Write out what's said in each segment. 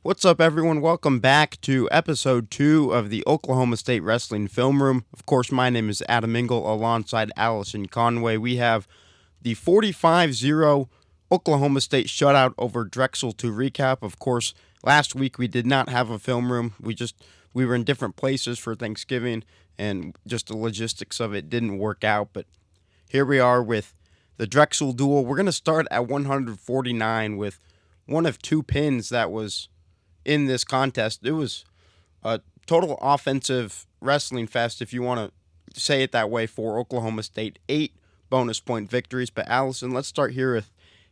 What's up, everyone? Welcome back to episode 2 of the Oklahoma State Wrestling Film Room. Of course, my name is Adam Engel alongside Alison Conway. We have the 45-0 Oklahoma State shutout over Drexel to recap. Of course, last week we did not have a film room. We were in different places for Thanksgiving, and just the logistics of it didn't work out. But here we are with the Drexel duel. We're going to start at 149 with one of two pins that was in this contest. It was a total offensive wrestling fest, if you want to say it that way, for Oklahoma State. 8 bonus point victories. But Allison, let's start here with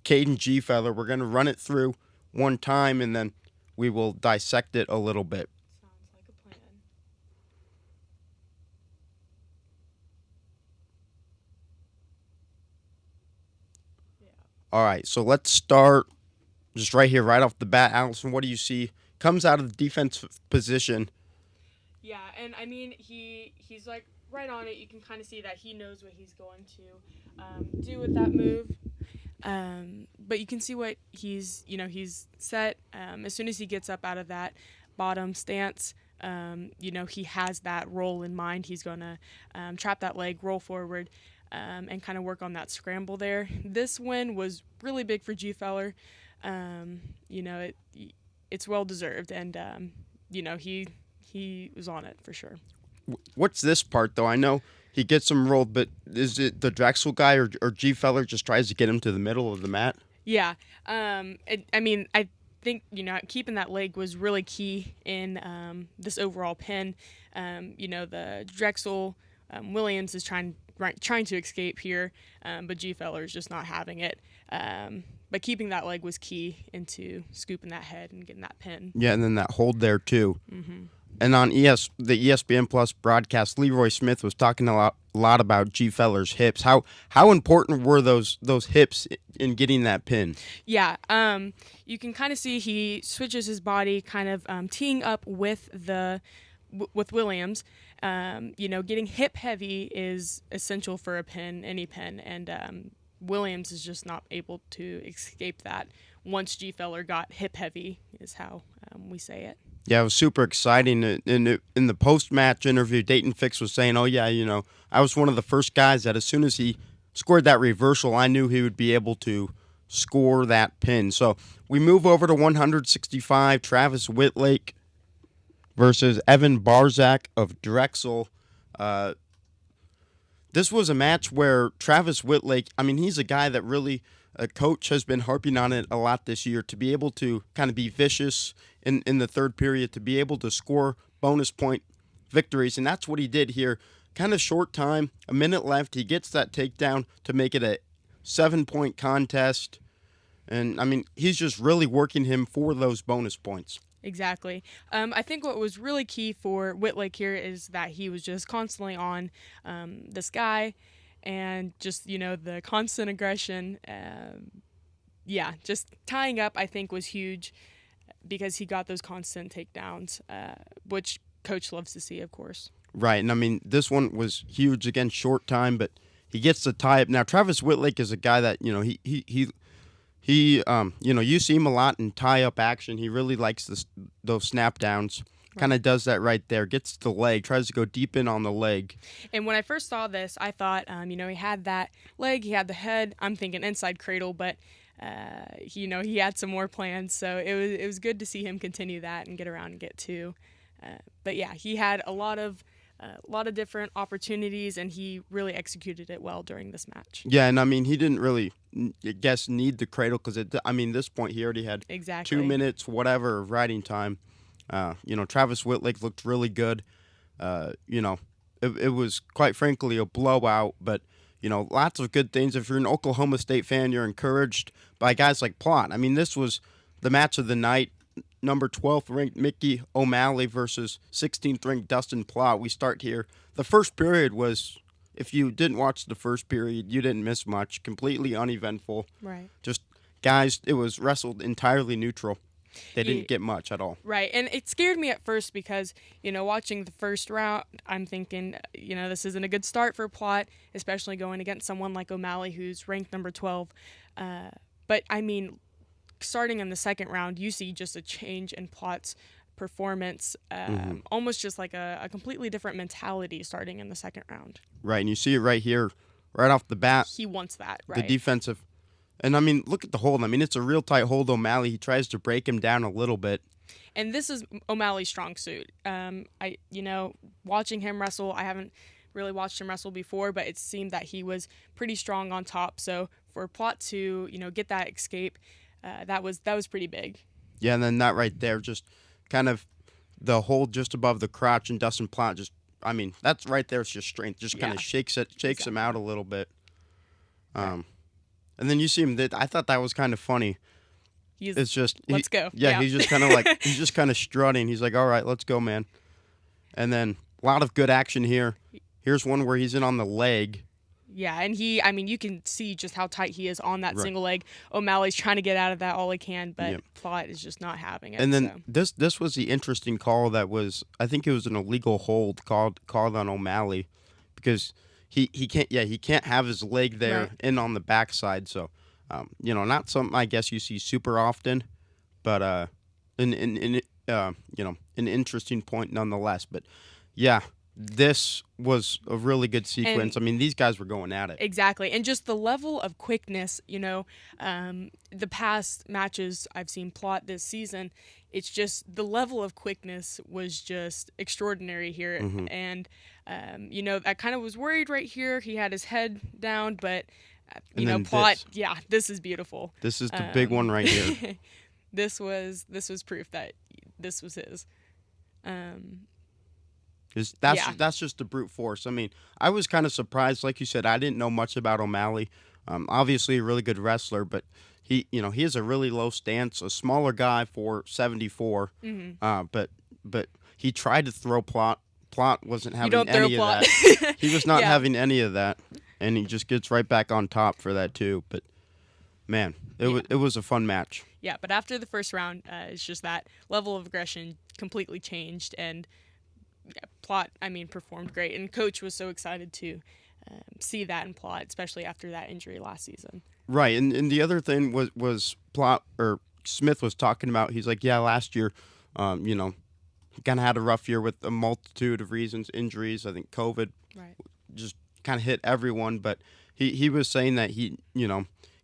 Kaden Gfeller. We're going to run it through one time, and then we will dissect it a little bit. Sounds like a plan. Yeah. All right, so let's start just right here, right off the bat. Allison, what do you see? Comes out of the defensive position. Yeah, and I mean he's like right on it. You can kind of see that he knows what he's going to do with that move. But you can see what he's set. As soon as he gets up out of that bottom stance, he has that roll in mind. He's going to trap that leg, roll forward, and kind of work on that scramble there. This win was really big for Gfeller. It's well deserved, and he was on it for sure. What's this part, though? I know he gets him rolled, but is it the Drexel guy or Gfeller just tries to get him to the middle of the mat? Yeah. I think, keeping that leg was really key in this overall pin. The Drexel Williams is trying to escape here, but Gfeller is just not having it. But keeping that leg was key into scooping that head and getting that pin. Yeah, and then that hold there, too. Mm-hmm. And on the ESPN Plus broadcast, Leroy Smith was talking a lot about Gfeller's hips. How important were those hips in getting that pin? Yeah, you can kind of see he switches his body, kind of teeing up with Williams. Getting hip heavy is essential for a pin, any pin, and Williams is just not able to escape that. Once Gfeller got hip heavy, is how we say it. Yeah, it was super exciting. In the post-match interview, Dayton Fix was saying, I was one of the first guys that as soon as he scored that reversal, I knew he would be able to score that pin. So we move over to 165, Travis Whitlake versus Evan Barzak of Drexel. This was a match where Travis Whitlake, he's a guy that really, a coach has been harping on it a lot this year, to be able to kind of be vicious in the third period, to be able to score bonus point victories, and that's what he did here. Kind of short time, a minute left, he gets that takedown to make it a 7-point contest, and he's just really working him for those bonus points. Exactly. I think what was really key for Whitlake here is that he was just constantly on this guy, and just, the constant aggression. Just tying up, I think, was huge because he got those constant takedowns, which coach loves to see, of course. Right, and this one was huge. Again, short time, but he gets the tie up. Now, Travis Whitlake is a guy that, you see him a lot in tie-up action. He really likes those snap downs. Right. Kind of does that right there. Gets the leg, tries to go deep in on the leg. And when I first saw this, I thought, he had that leg, he had the head. I'm thinking inside cradle, but he had some more plans. So it was good to see him continue that and get around and get two. But yeah, he had a lot of different opportunities, and he really executed it well during this match. Yeah, and he didn't really, need the cradle because this point he already had exactly 2 minutes, whatever, of riding time. Travis Whitlake looked really good. It was quite frankly a blowout, but lots of good things. If you're an Oklahoma State fan, you're encouraged by guys like Plott. This was the match of the night. Number 12th ranked Mickey O'Malley versus 16th ranked Dustin Plott. We start here. The first period was, if you didn't watch the first period, you didn't miss much. Completely uneventful. Right. Just guys, it was wrestled entirely neutral. They didn't get much at all. Right, and it scared me at first because, watching the first round, I'm thinking, this isn't a good start for Plott, especially going against someone like O'Malley, who's ranked number 12. But, starting in the second round, you see just a change in Plott's performance, almost just like a completely different mentality starting in the second round. Right, and you see it right here, right off the bat. He wants that, right? The defensive. And, I mean, look at the hold. I mean, it's a real tight hold, O'Malley. He tries to break him down a little bit. And this is O'Malley's strong suit. Watching him wrestle, I haven't really watched him wrestle before, but it seemed that he was pretty strong on top. So for Plott to, get that escape, that was pretty big. Yeah, and then that right there, just kind of the hold just above the crotch, and Dustin Plott just, I mean, that's right there. It's just strength. Just kind of shakes him out a little bit. And then you see him. I thought that was kind of funny. It's just let's go. Yeah, he's just kind of like he's just kind of strutting. He's like, all right, let's go, man. And then a lot of good action here. Here's one where he's in on the leg. Yeah, and you can see just how tight he is on that single leg. O'Malley's trying to get out of that all he can, but Plott is just not having it. And then this was the interesting call that was, I think it was an illegal hold called on O'Malley, because he can't have his leg there in on the backside. So, not something I guess you see super often, but an interesting point nonetheless. But yeah. This was a really good sequence. I mean, these guys were going at it. Exactly. And just the level of quickness, the past matches I've seen Plott this season, it's just the level of quickness was just extraordinary here. Mm-hmm. And, I kind of was worried right here. He had his head down, but, Plott, this is beautiful. This is the big one right here. This was proof that this was his. That's just the brute force. I mean, I was kind of surprised. Like you said, I didn't know much about O'Malley. Obviously a really good wrestler, but he has a really low stance, a smaller guy for 74. Mm-hmm. But he tried to throw Plott. Plott wasn't having any of that. He was not having any of that, and he just gets right back on top for that too. But man, it was a fun match. Yeah, but after the first round, it's just that level of aggression completely changed, and Plott, performed great, and Coach was so excited to see that in Plott, especially after that injury last season. Right, and the other thing was Plott, or Smith was talking about. He's like, last year, he kind of had a rough year with a multitude of reasons, injuries. I think COVID just kind of hit everyone, but he was saying that he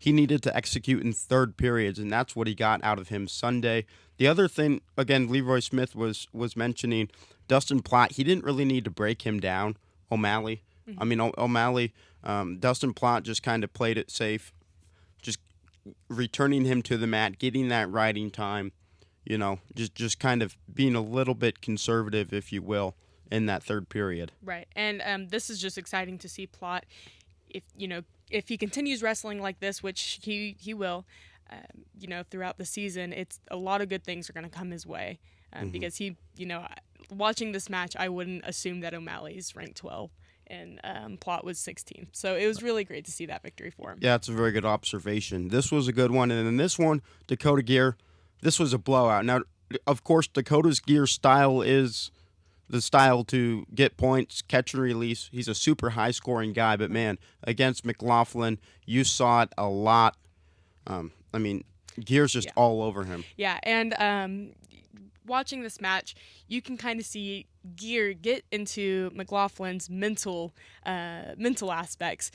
needed to execute in third periods, and that's what he got out of him Sunday. The other thing, again, Leroy Smith was mentioning, Dustin Plott, he didn't really need to break him down, O'Malley. Mm-hmm. I mean, O'Malley, Dustin Plott just kind of played it safe, just returning him to the mat, getting that riding time, just kind of being a little bit conservative, if you will, in that third period. Right, and this is just exciting to see Plott. If he continues wrestling like this, which he will, throughout the season, it's a lot of good things are going to come his way. Because he, watching this match, I wouldn't assume that O'Malley's ranked 12 and Plott was 16th. So it was really great to see that victory for him. Yeah, it's a very good observation. This was a good one. And in this one, Dakota Geer, this was a blowout. Now, of course, Dakota Geer's style is the style to get points, catch and release. He's a super high-scoring guy. But, man, against McLaughlin, you saw it a lot. Geer's just all over him. Yeah, and watching this match, you can kind of see Geer get into McLaughlin's mental aspects.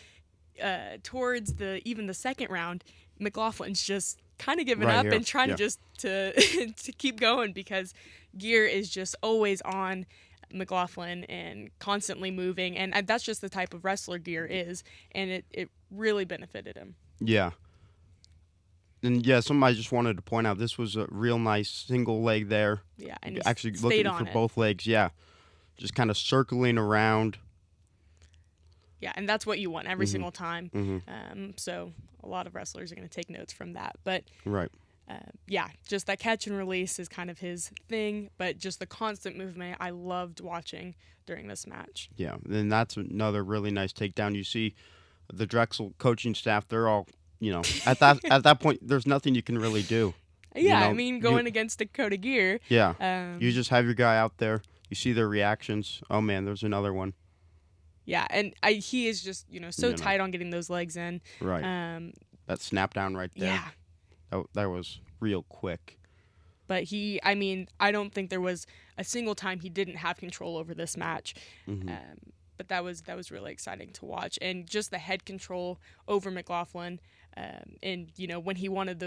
Towards even the second round, McLaughlin's just kind of giving up and trying to keep going, because Geer is just always on McLaughlin and constantly moving, and that's just the type of wrestler Geer is, and it really benefited him. Yeah. And something I just wanted to point out, this was a real nice single leg there. Yeah, and actually looking for both legs. Yeah, just kind of circling around. Yeah, and that's what you want every single time. Mm-hmm. So a lot of wrestlers are going to take notes from that. But right. Just that catch and release is kind of his thing. But just the constant movement, I loved watching during this match. Yeah, and that's another really nice takedown. You see the Drexel coaching staff; they're all. At that point, there's nothing you can really do. Yeah, going against Dakota Geer. Yeah, you just have your guy out there. You see their reactions. Oh man, there's another one. Yeah, and he is just so tight on getting those legs in. Right. That snap down right there. Yeah. That was real quick. But I don't think there was a single time he didn't have control over this match. Mm-hmm. But that was really exciting to watch, and just the head control over McLaughlin, and when he wanted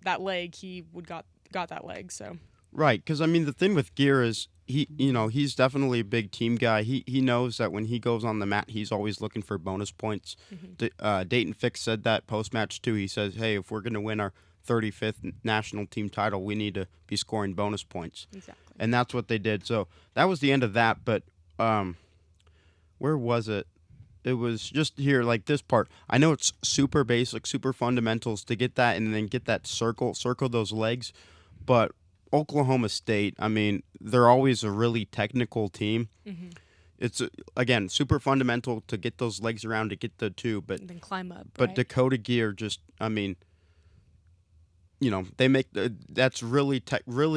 that leg, he got that leg. So Right, because I mean the thing with Geer is he's definitely a big team guy. He knows that when he goes on the mat, he's always looking for bonus points. Dayton Fix said that post match too. He says, "Hey, if we're gonna win our 35th national team title, we need to be scoring bonus points." exactly. And that's what they did. So that was the end of that. But where was it? It was just here, like this part. I know it's super basic, super fundamentals to get that and then get that circle those legs. But Oklahoma State, I mean, they're always a really technical team. Mm-hmm. It's, again, super fundamental to get those legs around to get the two. But And then climb up. But right? Dakota Geer just, I mean, they make that's really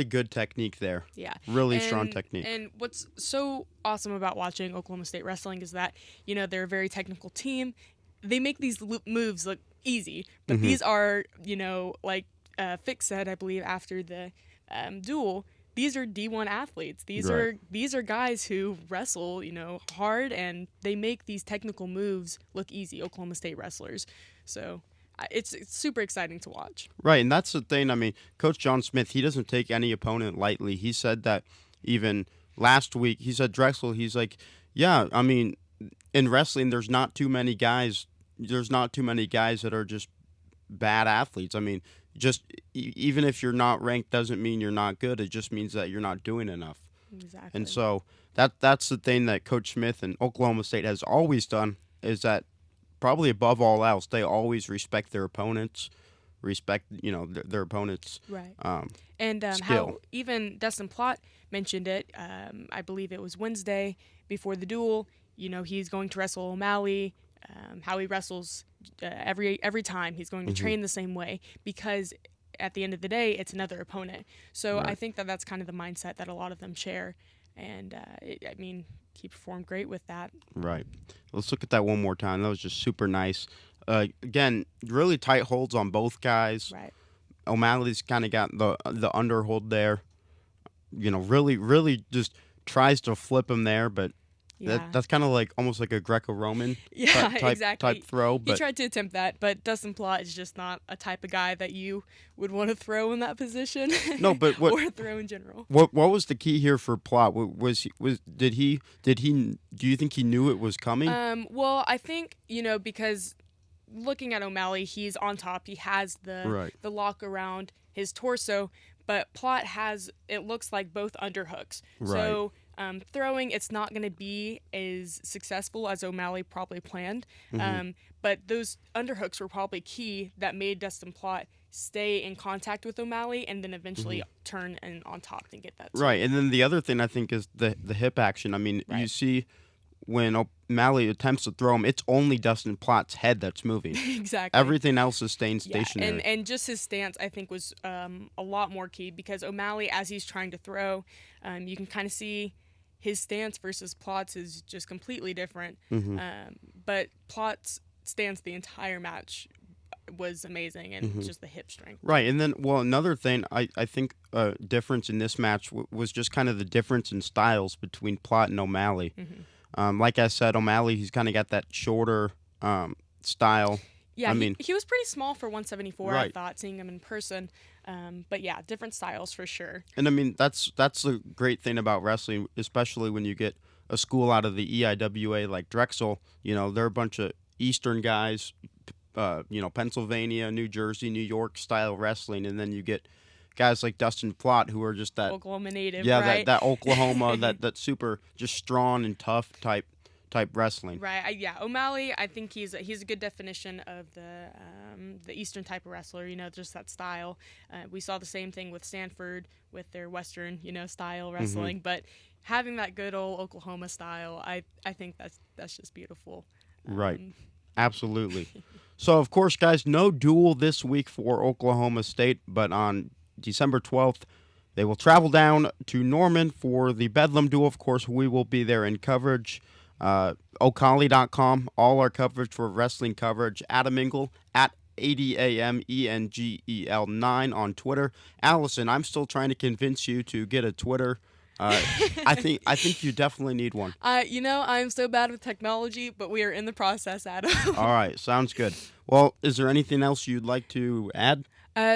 good technique there. Yeah. Really strong technique. And what's so awesome about watching Oklahoma State wrestling is that, they're a very technical team. They make these moves look easy, but Mm-hmm. these are, like Fix said, I believe, after the duel, these are D1 athletes. These are guys who wrestle, hard, and they make these technical moves look easy, Oklahoma State wrestlers. So it's super exciting to watch. Right, and that's the thing. I mean, Coach John Smith, he doesn't take any opponent lightly. He said that even last week. He said Drexel, he's like, yeah, I mean, in wrestling, there's not too many guys that are just bad athletes. I mean, just even if you're not ranked doesn't mean you're not good. It just means that you're not doing enough. Exactly. And so that's the thing that Coach Smith and Oklahoma State has always done, is that probably above all else, they always respect their opponents, their opponents' right. And how skill. even Dustin Plott mentioned it. I believe it was Wednesday before the duel. He's going to wrestle O'Malley. How he wrestles every time. He's going to train the same way because at the end of the day, it's another opponent. So Right. I think that that's kind of the mindset that a lot of them share. And, he performed great with that. Right. Let's look at that one more time. That was just super nice. Again, really tight holds on both guys. Right. O'Malley's kind of got the underhold there. Really just tries to flip him there, but Yeah. that's kind of like almost like a Greco-Roman exactly. type throw. He But tried to attempt that, but Dustin Plott is just not a type of guy that you would want to throw in that position. No, but or throw in general. What was the key here for Plott? Did he do you think he knew it was coming? Well, I think because looking at O'Malley, he's on top. He has the lock around his torso, but Plott has, it looks like, both underhooks. Right. So throwing, it's not going to be as successful as O'Malley probably planned. But those underhooks were probably key that made Dustin Plott stay in contact with O'Malley and then eventually turn and on top and get that. Right, and then the other thing I think is the hip action. I mean, you see when O'Malley attempts to throw him, it's only Dustin Plott's head that's moving. Exactly. Everything else is staying stationary. Yeah, and just his stance, I think, was a lot more key because O'Malley, as he's trying to throw, you can kind of see his stance versus Plott's is just completely different. But Plott's stance the entire match was amazing, and just the hip strength. Right, and then, another thing I think difference in this match was just kind of the difference in styles between Plott and O'Malley. Like I said, O'Malley, he's kind of got that shorter style. Yeah, I mean, he was pretty small for 174, right. I thought, seeing him in person. But yeah, different styles for sure. And I mean, that's the great thing about wrestling, especially when you get a school out of the EIWA like Drexel. They're a bunch of Eastern guys, Pennsylvania, New Jersey, New York style wrestling, and then you get guys like Dustin Plott who are just that Oklahoma native, right? that Oklahoma, that super just strong and tough type wrestling. Right. O'Malley, I think he's a good definition of the Eastern type of wrestler. Just that style. We saw the same thing with Stanford with their Western, style wrestling. But having that good old Oklahoma style, I think that's just beautiful. Right. Absolutely. So, of course, guys, no duel this week for Oklahoma State, but on December 12th, they will travel down to Norman for the Bedlam duel. Of course, we will be there in coverage. Ocali.com, all our coverage for wrestling coverage. Adam Engel at ADAMENGEL9 on Twitter. Allison, I'm still trying to convince you to get a Twitter. I think you definitely need one. I'm so bad with technology, but we are in the process, Adam. All right, sounds good. Well, is there anything else you'd like to add?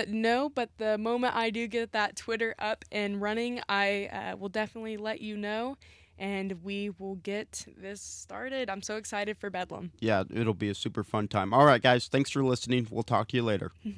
No, but the moment I do get that Twitter up and running, I will definitely let you know, and we will get this started. I'm so excited for Bedlam. Yeah, it'll be a super fun time. All right, guys, thanks for listening. We'll talk to you later.